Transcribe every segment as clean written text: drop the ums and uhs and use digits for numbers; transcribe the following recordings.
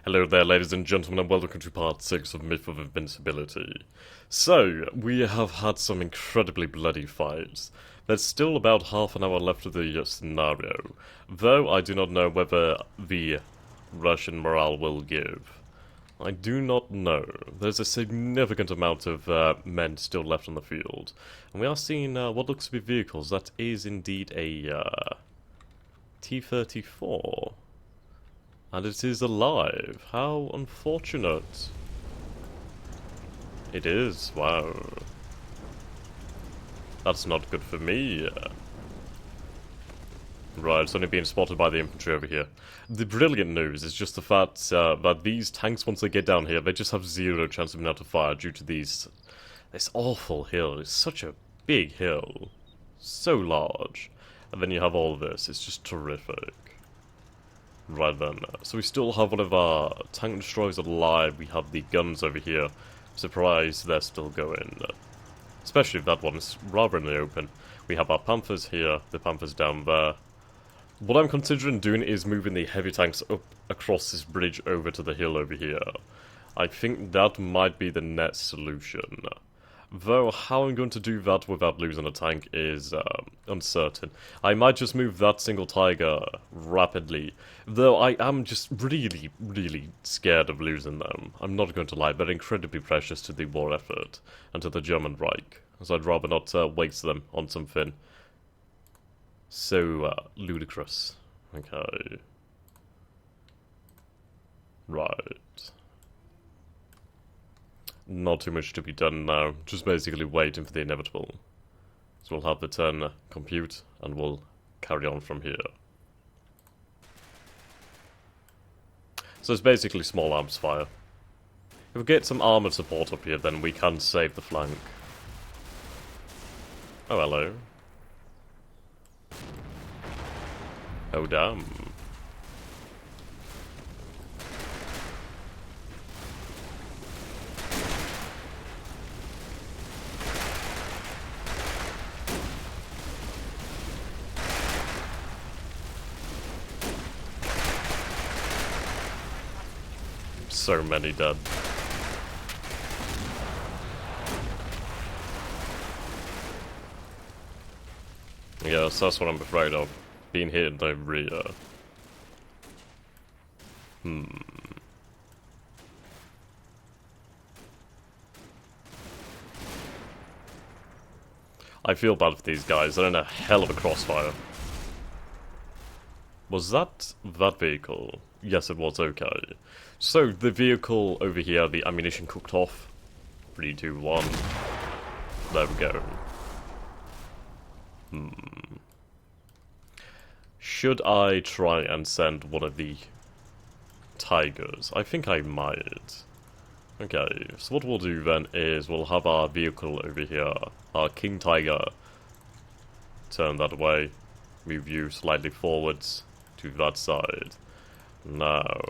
Hello there, ladies and gentlemen, and welcome to part 6 of Myth of Invincibility. So, we have had some incredibly bloody fights. There's still about half an hour left of the scenario, though I do not know whether the Russian morale will give. I do not know. There's a significant amount of men still left on the field, and we are seeing what looks to be vehicles. That is indeed a T-34. And it is alive. How unfortunate. It is. Wow. That's not good for me. Right, it's only being spotted by the infantry over here. The brilliant news is just the fact that these tanks, once they get down here, they just have zero chance of being able to fire due to this awful hill. It's such a big hill. So large. And then you have all of this. It's just terrific. Right then, so we still have one of our tank destroyers alive. We have the guns over here. Surprise, they're still going. Especially if that one is rather in the open. We have our Panthers here, the Panthers down there. What I'm considering doing is moving the heavy tanks up across this bridge over to the hill over here. I think that might be the next solution. Though how I'm going to do that without losing a tank is uncertain. I might just move that single Tiger rapidly, though I am just really, really scared of losing them. I'm not going to lie, they're incredibly precious to the war effort and to the German Reich, so I'd rather not waste them on something so ludicrous. Okay. Right. Not too much to be done now, just basically waiting for the inevitable. So we'll have the turn compute, and we'll carry on from here. So it's basically small arms fire. If we get some armoured support up here, then we can save the flank. Oh, hello. Oh, damn. So many dead. Yes, that's what I'm afraid of. Being hit in the rear. I feel bad for these guys. They're in a hell of a crossfire. Was that vehicle? Yes, it was. Okay. So, the vehicle over here, the ammunition cooked off. 3, 2, 1. There we go. Should I try and send one of the Tigers? I think I might. Okay, so what we'll do then is we'll have our vehicle over here, our King Tiger. Turn that way. Move you slightly forwards to that side. Now,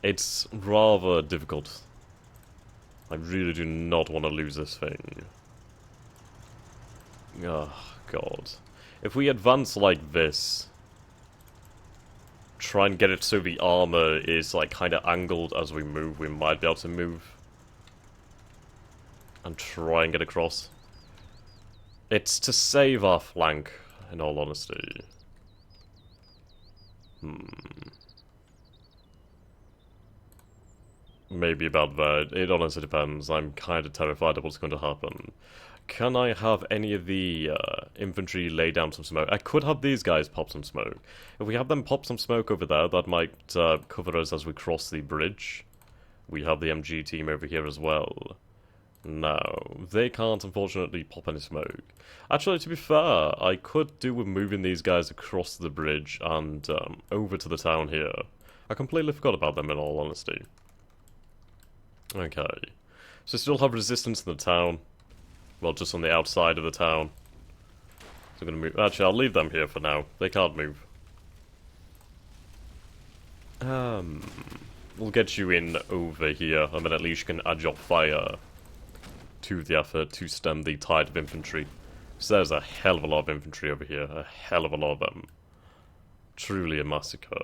it's rather difficult. I really do not want to lose this thing. Oh, God. If we advance like this, try and get it so the armor is like kind of angled as we move, we might be able to move. And try and get across. It's to save our flank, in all honesty. Maybe about that. It honestly depends. I'm kind of terrified of what's going to happen. Can I have any of the infantry lay down some smoke? I could have these guys pop some smoke. If we have them pop some smoke over there, that might cover us as we cross the bridge. We have the MG team over here as well. No, they can't unfortunately pop any smoke. Actually, to be fair, I could do with moving these guys across the bridge and over to the town here. I completely forgot about them in all honesty. Okay, so still have resistance in the town. Well, just on the outside of the town. So I'm gonna move. Actually, I'll leave them here for now. They can't move. We'll get you in over here, and then at least you can add your fire to the effort to stem the tide of infantry. So there's a hell of a lot of infantry over here. A hell of a lot of them. Truly a massacre.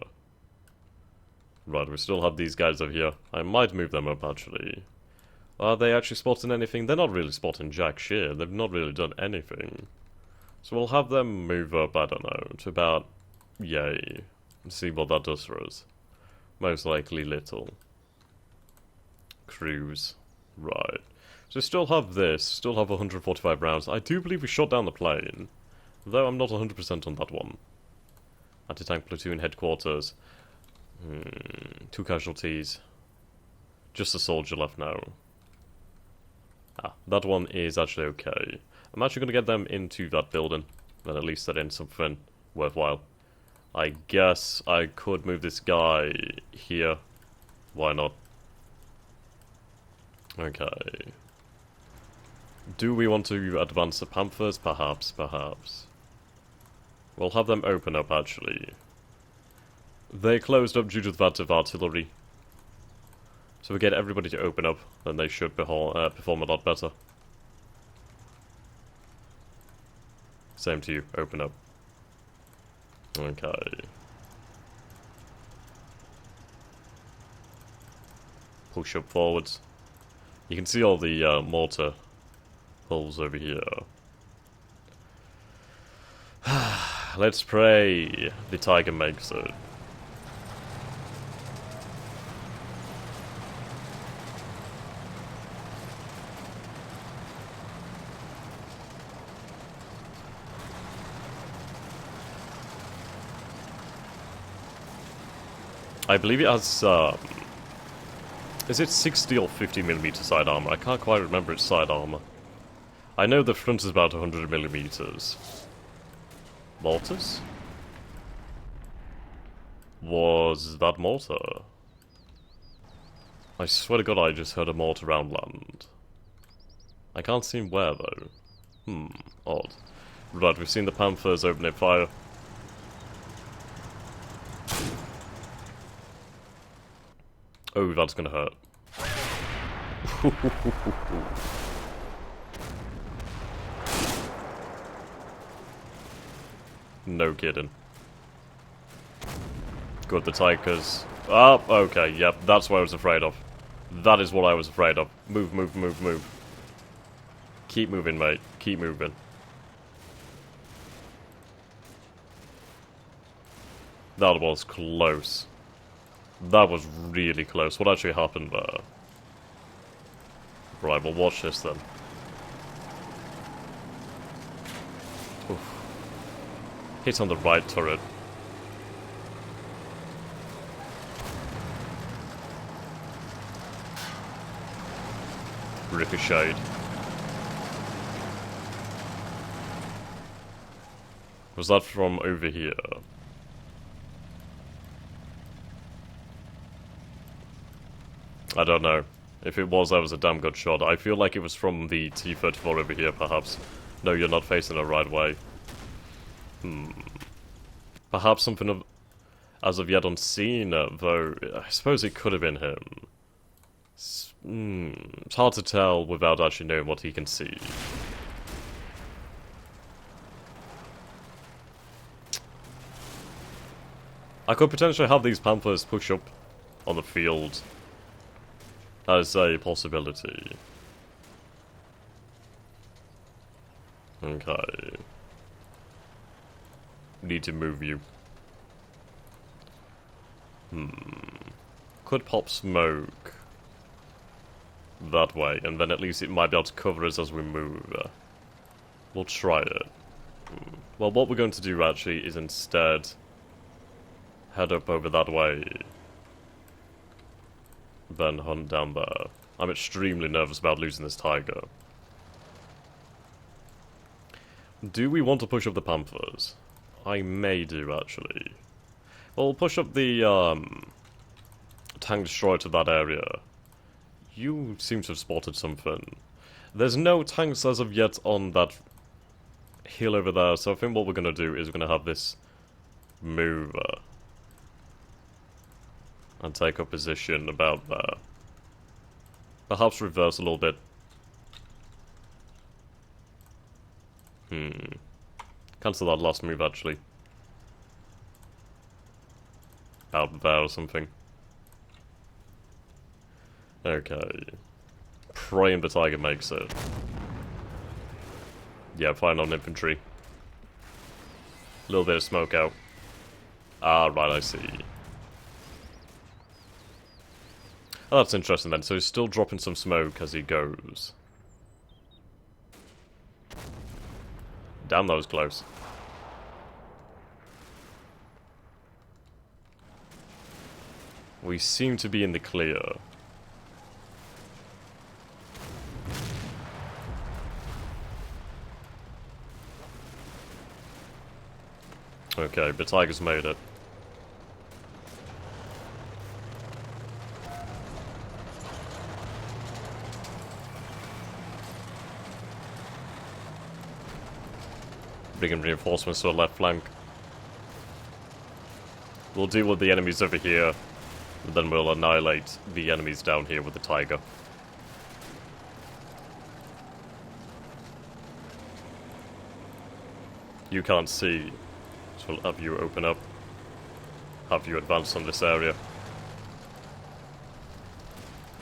Right, we still have these guys over here. I might move them up, actually. Are they actually spotting anything? They're not really spotting jack shit. They've not really done anything. So we'll have them move up, I don't know, to about... Yay. See what that does for us. Most likely little. Cruise. Right. So still have this, still have 145 rounds. I do believe we shot down the plane. Though I'm not 100% on that one. Anti-tank platoon headquarters. 2 casualties. Just a soldier left now. Ah, that one is actually okay. I'm actually going to get them into that building. Then at least they're in something worthwhile. I guess I could move this guy here. Why not? Okay. Do we want to advance the Panthers? Perhaps, perhaps. We'll have them open up, actually. They closed up due to the fact of artillery. So we get everybody to open up, then they should perform a lot better. Same to you, open up. Okay. Push up forwards. You can see all the mortar holes over here. Let's pray the tiger makes it. I believe it has, is it 60 or 50mm side armor? I can't quite remember its side armor. I know the front is about 100mm. Mortars? Was that mortar? I swear to God I just heard a mortar round land. I can't see where though. Odd. Right, we've seen the Panthers opening fire. Oh, that's gonna hurt. No kidding. Good, the Tigers. Oh, okay, yep, that's what I was afraid of. That is what I was afraid of. Move, move, move, move. Keep moving, mate. Keep moving. That was close. That was really close. What actually happened there? Right, we'll watch this then. Oof. Hit on the right turret. Ricocheted. Was that from over here? I don't know. If it was, that was a damn good shot. I feel like it was from the T-34 over here, perhaps. No, you're not facing the right way. Perhaps something as of yet unseen, though I suppose it could have been him. It's hard to tell without actually knowing what he can see. I could potentially have these Panthers push up on the field. That is a possibility. Okay. Need to move you. Could pop smoke that way, and then at least it might be able to cover us as we move. We'll try it. Well, what we're going to do actually is instead head up over that way. Then hunt down there. I'm extremely nervous about losing this tiger. Do we want to push up the Panthers? I may do, actually. Well, we'll push up the tank destroyer to that area. You seem to have spotted something. There's no tanks as of yet on that hill over there, so I think what we're going to do is we're going to have this move and take a position about there. Perhaps reverse a little bit. Cancel that last move, actually. Out there or something. Okay. Praying the Tiger makes it. Yeah, fine on infantry. A little bit of smoke out. Ah, right, I see. Oh, that's interesting then. So he's still dropping some smoke as he goes. Damn, that was close. We seem to be in the clear. Okay, but Tiger's made it. Bringing reinforcements to the left flank. We'll deal with the enemies over here, and then we'll annihilate the enemies down here with the Tiger. You can't see, so we'll have you open up. Have you advance on this area.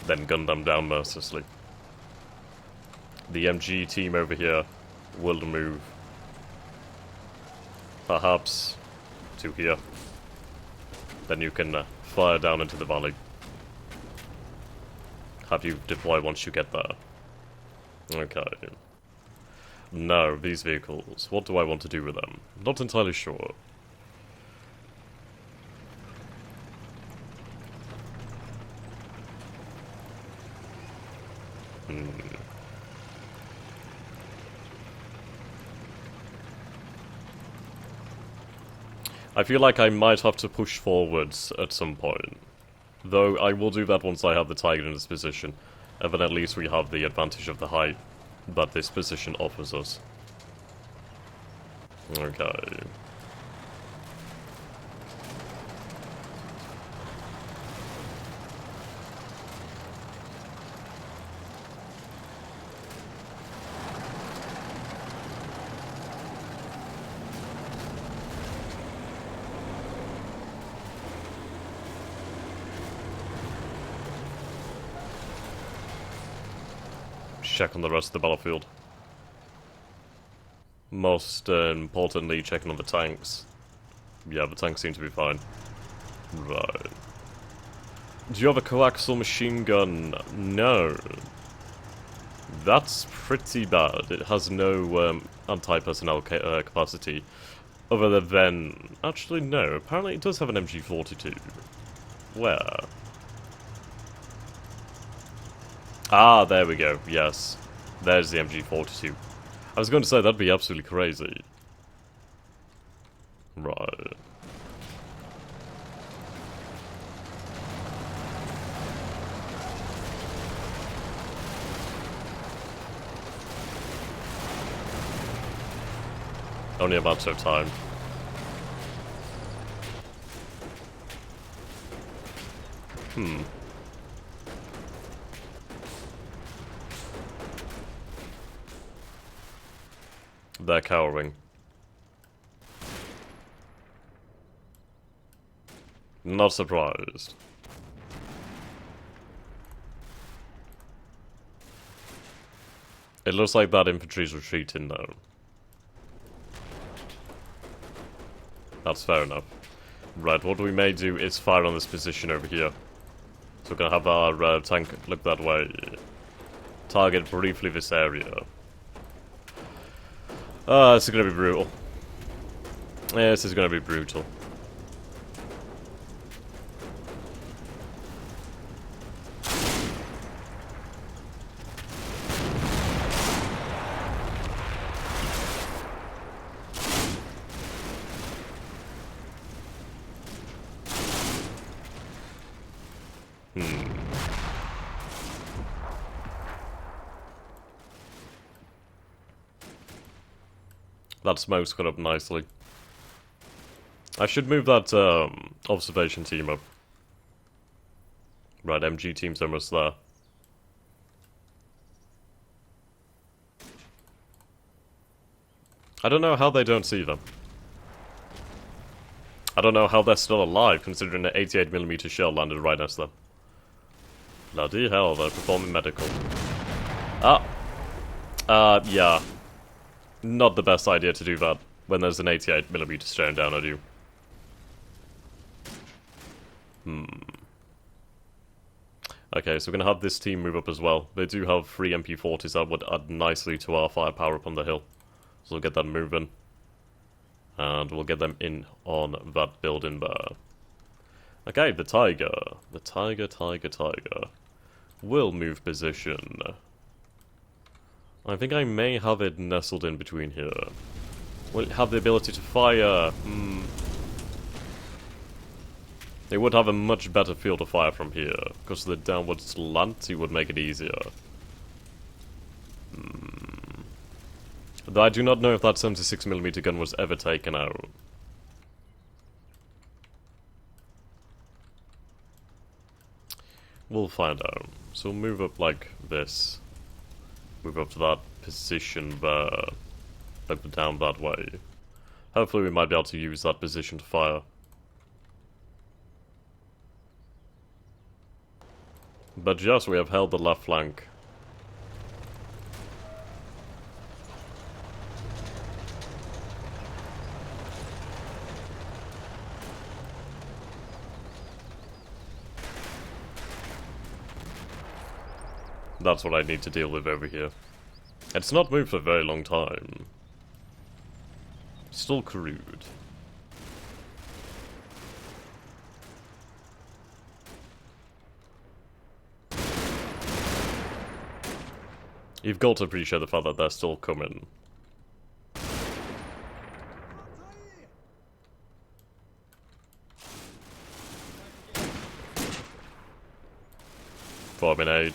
Then gun them down mercilessly. The MG team over here will move. Perhaps to here. Then you can fire down into the valley. Have you deploy once you get there. Okay. Now, these vehicles. What do I want to do with them? Not entirely sure. I feel like I might have to push forwards at some point. Though I will do that once I have the Tiger in this position. And then at least we have the advantage of the height that this position offers us. Okay. Check on the rest of the battlefield. Most importantly, checking on the tanks. Yeah, the tanks seem to be fine. Right. Do you have a coaxial machine gun? No. That's pretty bad. It has no anti-personnel capacity. Other than... Actually, no. Apparently it does have an MG42. Where? Ah, there we go. Yes. There's the MG42. I was going to say, that'd be absolutely crazy. Right. Only a matter of time. They're cowering. Not surprised. It looks like that infantry's retreating now. That's fair enough. Right, what we may do is fire on this position over here. So we're gonna have our tank look that way. Target briefly this area. This is gonna be brutal. Yeah, this is gonna be brutal. That smoke's got up nicely. I should move that observation team up. Right, MG team's almost there. I don't know how they don't see them. I don't know how they're still alive, considering an 88mm shell landed right next to them. Bloody hell, they're performing medical. Yeah. Not the best idea to do that when there's an 88mm staring down at you. Okay, so we're gonna have this team move up as well. They do have 3 MP40s that would add nicely to our firepower up on the hill. So we'll get that moving. And we'll get them in on that building there. Okay, the Tiger. The Tiger will move position. I think I may have it nestled in between here. Will it have the ability to fire? It would have a much better field of fire from here, because the downward slant would make it easier. Though I do not know if that 76mm gun was ever taken out. We'll find out. So we'll move up like this. Move up to that position there. Like down that way. Hopefully we might be able to use that position to fire. But yes, we have held the left flank. That's what I need to deal with over here. It's not moved for a very long time. Still crude. You've got to appreciate the fact that they're still coming. Forming aid.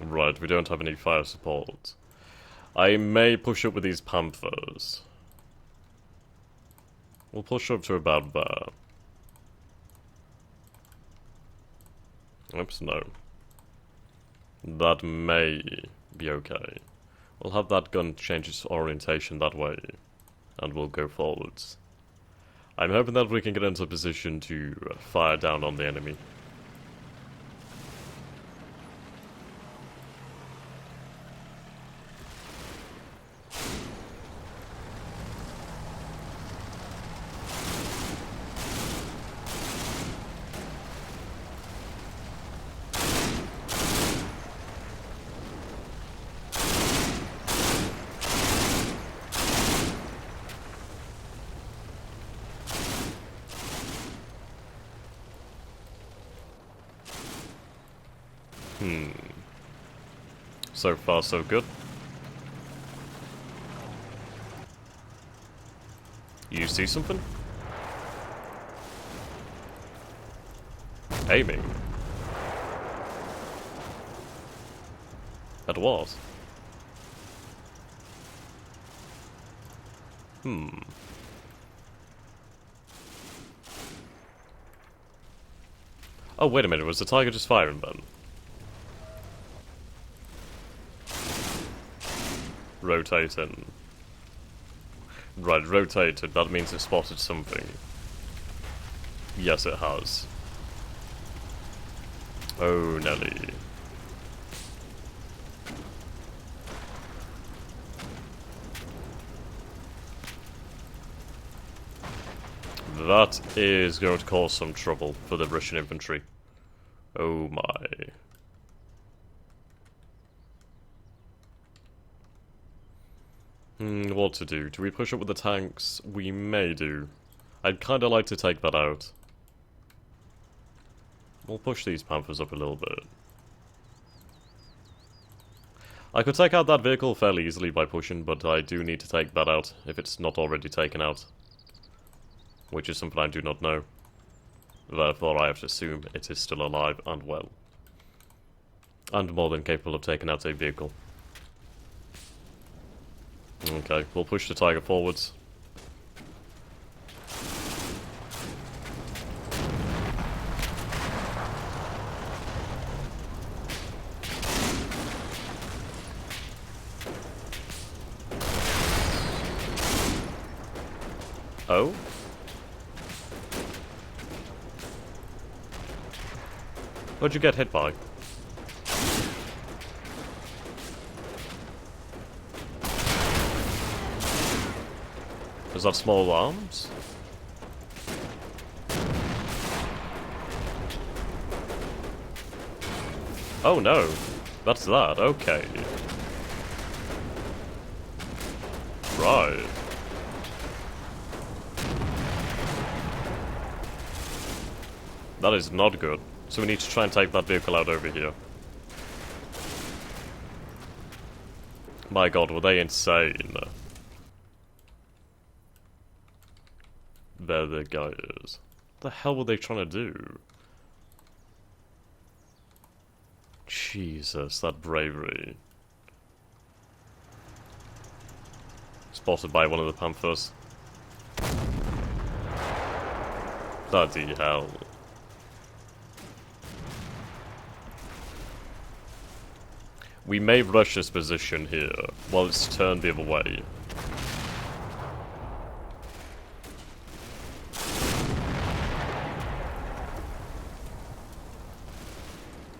Right, we don't have any fire support. I may push up with these Panthers. We'll push up to about there. Oops, no. That may be okay. We'll have that gun change its orientation that way, and we'll go forwards. I'm hoping that we can get into a position to fire down on the enemy. So far, so good. You see something? Aiming. At what? Oh, wait a minute, was the Tiger just firing then? Rotating. Right, rotated. That means it spotted something. Yes, it has. Oh, Nelly. That is going to cause some trouble for the Russian infantry. Oh my. What to do? Do we push up with the tanks? We may do. I'd kinda like to take that out. We'll push these Panthers up a little bit. I could take out that vehicle fairly easily by pushing, but I do need to take that out if it's not already taken out. Which is something I do not know. Therefore, I have to assume it is still alive and well. And more than capable of taking out a vehicle. Okay, we'll push the Tiger forwards. Oh? What'd you get hit by? Is that small arms? Oh no, that's that, okay. Right. That is not good. So we need to try and take that vehicle out over here. My god, were they insane? There the guy is. What the hell were they trying to do? Jesus, that bravery. Spotted by one of the Panthers. Bloody hell. We may rush this position here, while it's turned the other way.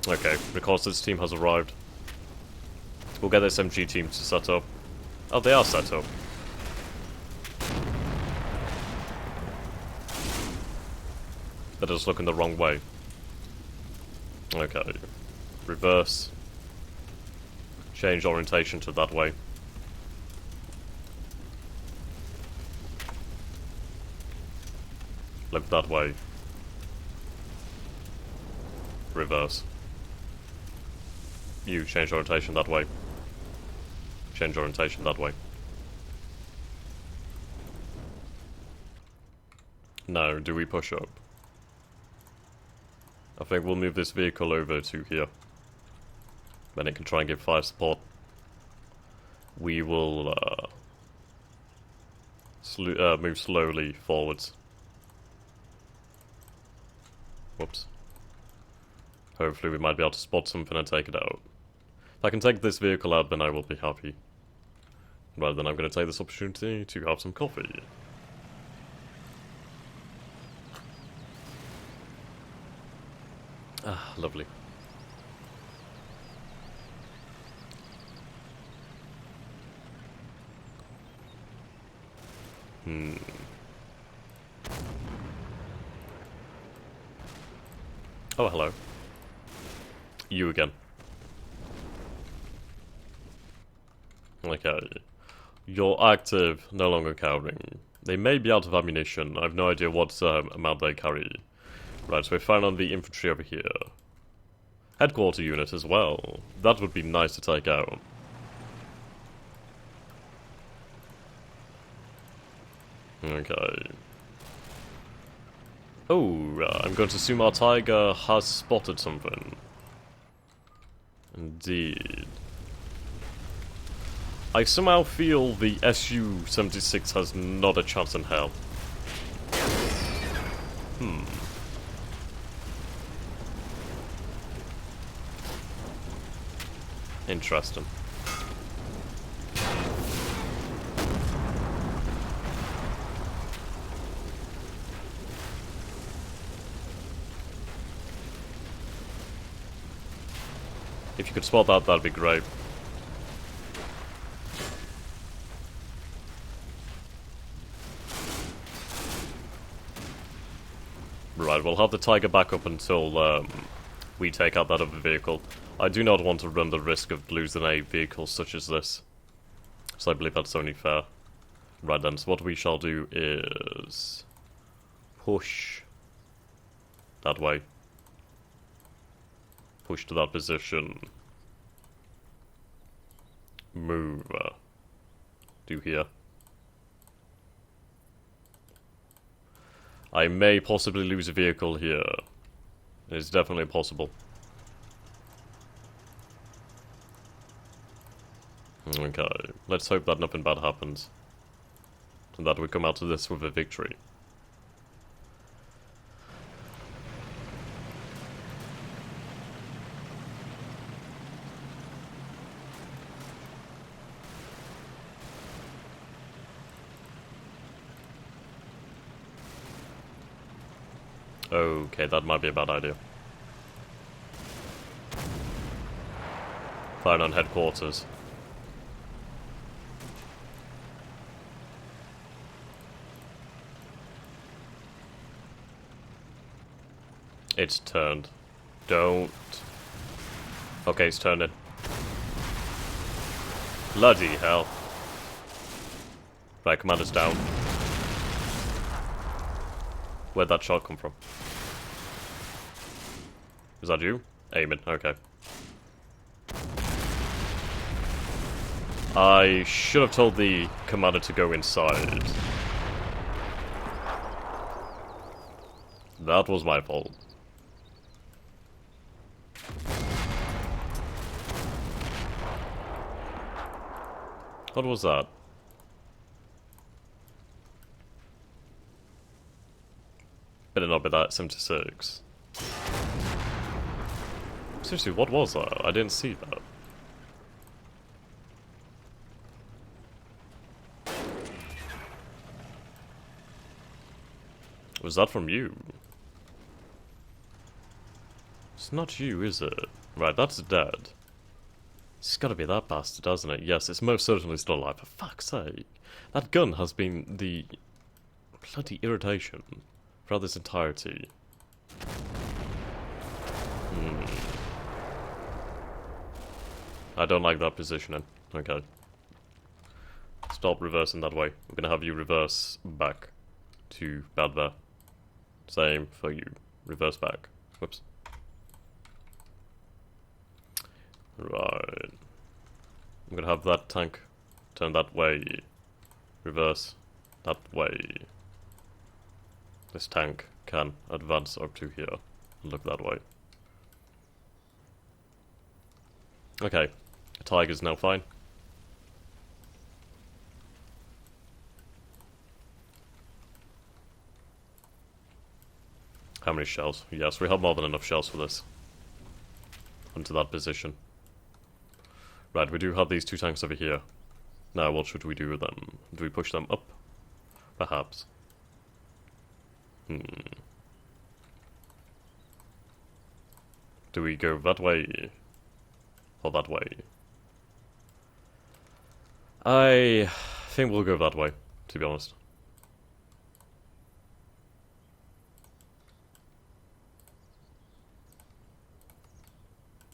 Okay, reconnaissance team has arrived. We'll get this MG team to set up. Oh, they are set up. They're just looking the wrong way. Okay. Reverse. Change orientation to that way. Look that way. Reverse. You change orientation that way. Change orientation that way. Now, do we push up? I think we'll move this vehicle over to here. Then it can try and give fire support. We will move slowly forwards. Whoops. Hopefully we might be able to spot something and take it out. If I can take this vehicle out, then I will be happy. Right, then I'm going to take this opportunity to have some coffee. Ah, lovely. Oh, hello. You again. Okay. You're active, no longer carrying. They may be out of ammunition. I have no idea what amount they carry. Right, so we found on the infantry over here. Headquarter unit as well. That would be nice to take out. Okay. Oh, I'm going to assume our tiger has spotted something. Indeed. I somehow feel the Su-76 has not a chance in hell. Interesting. If you could spot that, that'd be great. Right, we'll have the Tiger back up until we take out that other vehicle. I do not want to run the risk of losing a vehicle such as this. So I believe that's only fair. Right then, so what we shall do is push that way. Push to that position. Move. Do here. I may possibly lose a vehicle here. It's definitely possible. Okay, let's hope that nothing bad happens. And that we come out of this with a victory. Okay, that might be a bad idea. Firing on headquarters. It's turned. Don't. Okay, it's turning. Bloody hell. Right, commander's down. Where'd that shot come from? Is that you? Aiming, okay. I should have told the commander to go inside. That was my fault. What was that? Better not be that 76. Seriously, what was that? I didn't see that. Was that from you? It's not you, is it? Right, that's dead. It's gotta be that bastard, hasn't it? Yes, it's most certainly still alive. For fuck's sake. That gun has been the bloody irritation throughout this entirety. I don't like that positioning. Okay. Stop reversing that way. I'm gonna have you reverse back to bad there. Same for you. Reverse back. Whoops. Right. I'm gonna have that tank turn that way. Reverse that way. This tank can advance up to here and look that way. Okay. The Tiger's now fine. How many shells? Yes, we have more than enough shells for this. Onto that position. Right, we do have these two tanks over here. Now, what should we do with them? Do we push them up? Perhaps. Do we go that way? Or that way? I think we'll go that way, to be honest.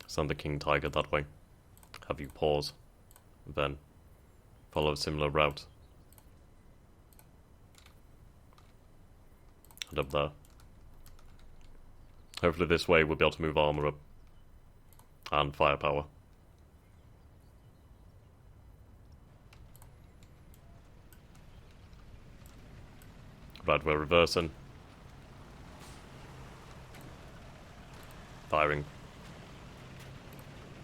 Send the King Tiger that way. Have you pause. Then follow a similar route. And up there. Hopefully this way we'll be able to move armor up. And firepower. Right, we're reversing. Firing.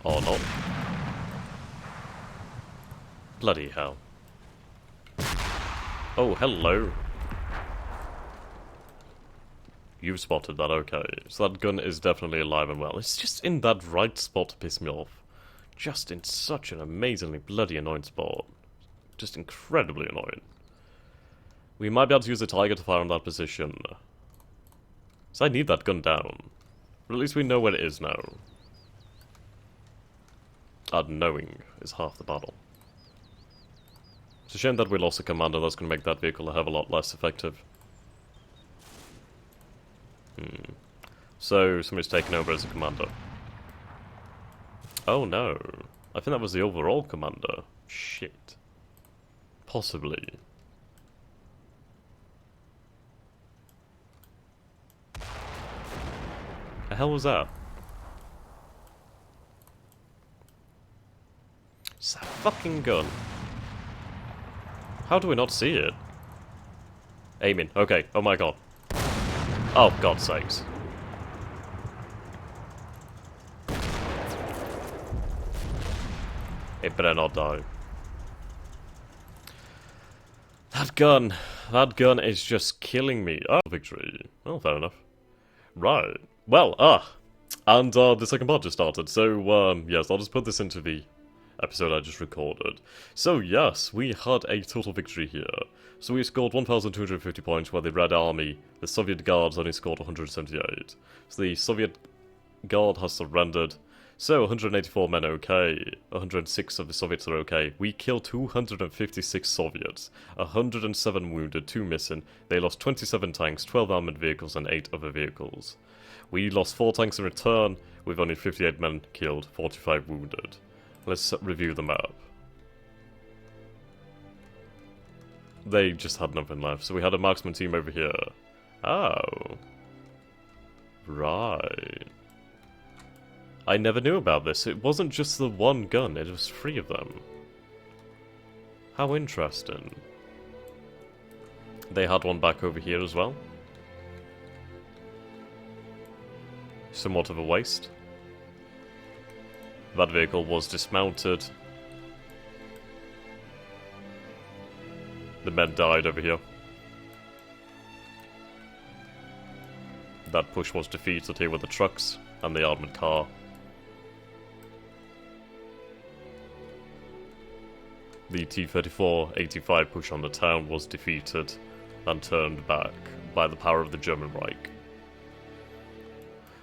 Or not. Bloody hell. Oh, hello. You've spotted that, okay. So that gun is definitely alive and well. It's just in that right spot to piss me off. Just in such an amazingly bloody annoying spot. Just incredibly annoying. We might be able to use the Tiger to fire on that position. So I need that gun down. But at least we know where it is now. And knowing is half the battle. It's a shame that we lost a commander. That's going to make that vehicle a hell of a lot less effective. So, somebody's taken over as a commander. Oh no. I think that was the overall commander. Shit. Possibly. The hell was that? It's that fucking gun. How do we not see it? Aiming. Okay. Oh my god. Oh, God's sakes. It better not die. That gun is just killing me. Oh, victory. Well, fair enough. Right. Well, and the second part just started, so, yes, I'll just put this into the episode I just recorded. So yes, we had a total victory here. So we scored 1,250 points, while the Red Army, the Soviet Guards, only scored 178. So the Soviet Guard has surrendered. So 184 men okay, 106 of the Soviets are okay. We killed 256 Soviets, 107 wounded, 2 missing. They lost 27 tanks, 12 armoured vehicles and 8 other vehicles. We lost 4 tanks in return, with only 58 men killed, 45 wounded. Let's review the map. They just had nothing left, so we had a marksman team over here. Oh. Right. I never knew about this. It wasn't just the one gun, it was 3 of them. How interesting. They had one back over here as well. Somewhat of a waste. That vehicle was dismounted. The men died over here. That push was defeated here with the trucks and the armoured car. The T-34-85 push on the town was defeated and turned back by the power of the German Reich.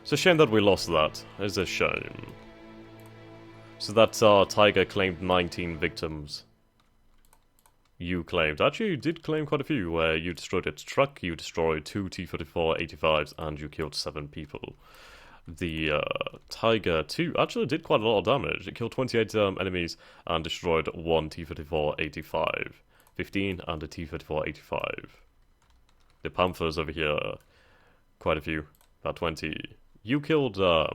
It's a shame that we lost that. It's a shame. So that's our Tiger claimed 19 victims. You claimed. Actually, you did claim quite a few, where you destroyed its truck, you destroyed 2 T-34-85s, and you killed 7 people. The Tiger 2 actually did quite a lot of damage. It killed 28 enemies and destroyed 1 T-34-85. 15 and a T-34-85. The Panthers over here, quite a few, about 20. You killed a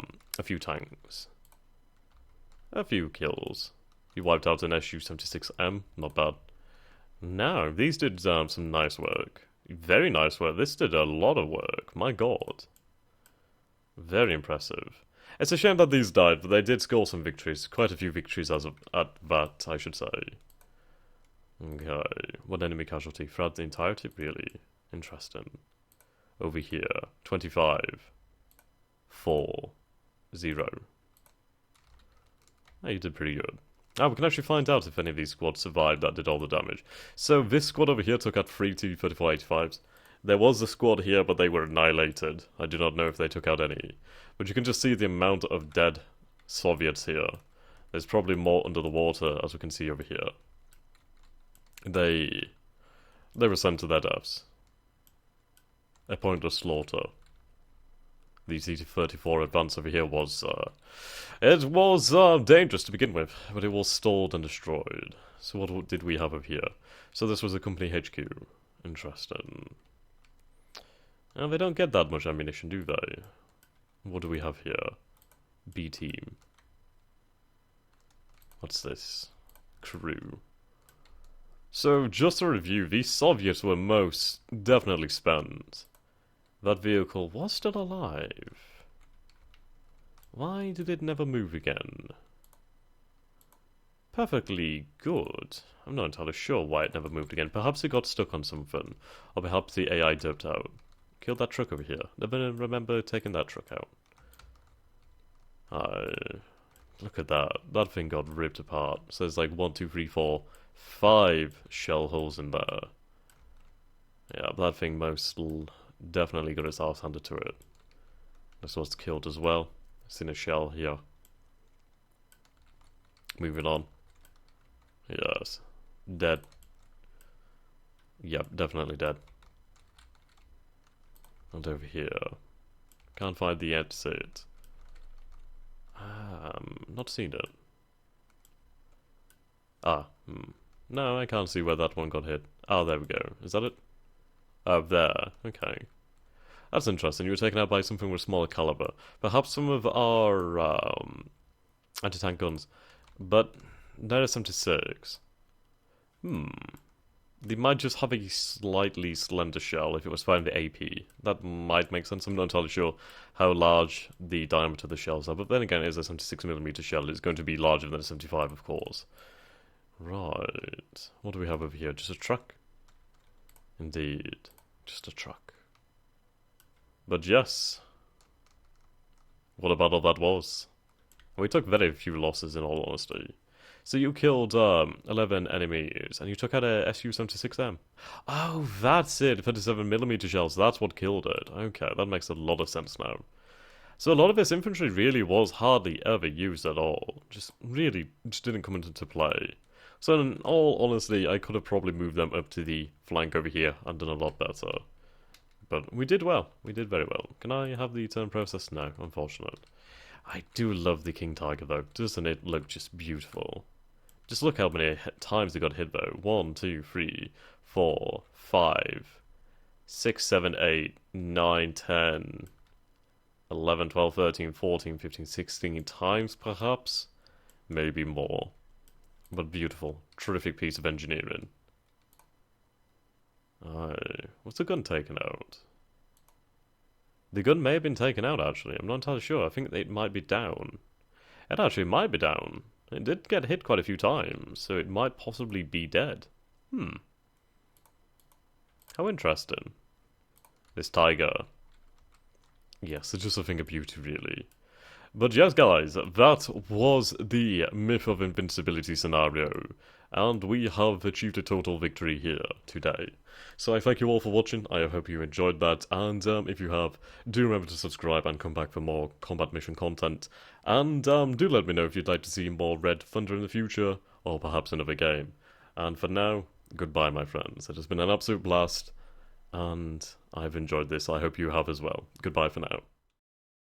few tanks. A few kills. You wiped out an Su-76M, not bad. No, these did some nice work. Very nice work. This did a lot of work, my god. Very impressive. It's a shame that these died, but they did score some victories. Quite a few victories at that, I should say. Okay, what enemy casualty? Throughout the entirety? Really? Interesting. Over here, 25. 4. 0. Oh, you did pretty good. Ah, we can actually find out if any of these squads survived that did all the damage. So this squad over here took out 3 T-34-85s. There was a squad here, but they were annihilated. I do not know if they took out any. But you can just see the amount of dead Soviets here. There's probably more under the water, as we can see over here. They were sent to their deaths. A pointless slaughter. The T-34 advance over here was, dangerous to begin with, but it was stalled and destroyed. So what did we have over here? So this was a company HQ. Interesting. Now, they don't get that much ammunition, do they? What do we have here? B-team. What's this? Crew. So, just a review, the Soviets were most definitely spent. That vehicle was still alive. Why did it never move again? Perfectly good. I'm not entirely sure why it never moved again. Perhaps it got stuck on something. Or perhaps the AI dipped out. Killed that truck over here. Never remember taking that truck out. Look at that. That thing got ripped apart. So there's like 1, 2, 3, 4, 5 shell holes in there. Yeah, that thing most definitely got its ass handed to it. This was killed as well. Seen a shell here. Moving on. Yes. Dead. Yep, definitely dead. And over here. Can't find the exit. Not seen it. No, I can't see where that one got hit. Oh, there we go. Is that it? Oh, there. Okay. That's interesting. You were taken out by something with smaller caliber. Perhaps some of our anti-tank guns. But not a 76. They might just have a slightly slender shell if it was firing the AP. That might make sense. I'm not entirely sure how large the diameter of the shells are. But then again, it is a 76mm shell. It's going to be larger than a 75, of course. Right. What do we have over here? Just a truck? Indeed. Just a truck. But yes. What a battle that was. We took very few losses in all honesty. So you killed 11 enemies, and you took out a Su-76M. Oh, that's it. 37mm shells. That's what killed it. Okay, that makes a lot of sense now. So a lot of this infantry really was hardly ever used at all. Just really just didn't come into play. So in all honesty, I could have probably moved them up to the flank over here and done a lot better. But we did well. We did very well. Can I have the turn process? No, unfortunate. I do love the King Tiger though. Doesn't it look just beautiful? Just look how many times they got hit though. 1, 2, 3, 4, 5, 6, 7, 8, 9, 10, 11, 12, 13, 14, 15, 16 times perhaps? Maybe more. But beautiful. Terrific piece of engineering. What's the gun taken out? The gun may have been taken out actually. I'm not entirely sure. I think it might be down. It actually might be down. It did get hit quite a few times, so it might possibly be dead. How interesting. This tiger. Yes, it's just a thing of beauty, really. But yes, guys, that was the Myth of Invincibility scenario, and we have achieved a total victory here today. So I thank you all for watching, I hope you enjoyed that, and if you have, do remember to subscribe and come back for more Combat Mission content, and do let me know if you'd like to see more Red Thunder in the future, or perhaps another game. And for now, goodbye my friends, it has been an absolute blast, and I've enjoyed this, I hope you have as well. Goodbye for now.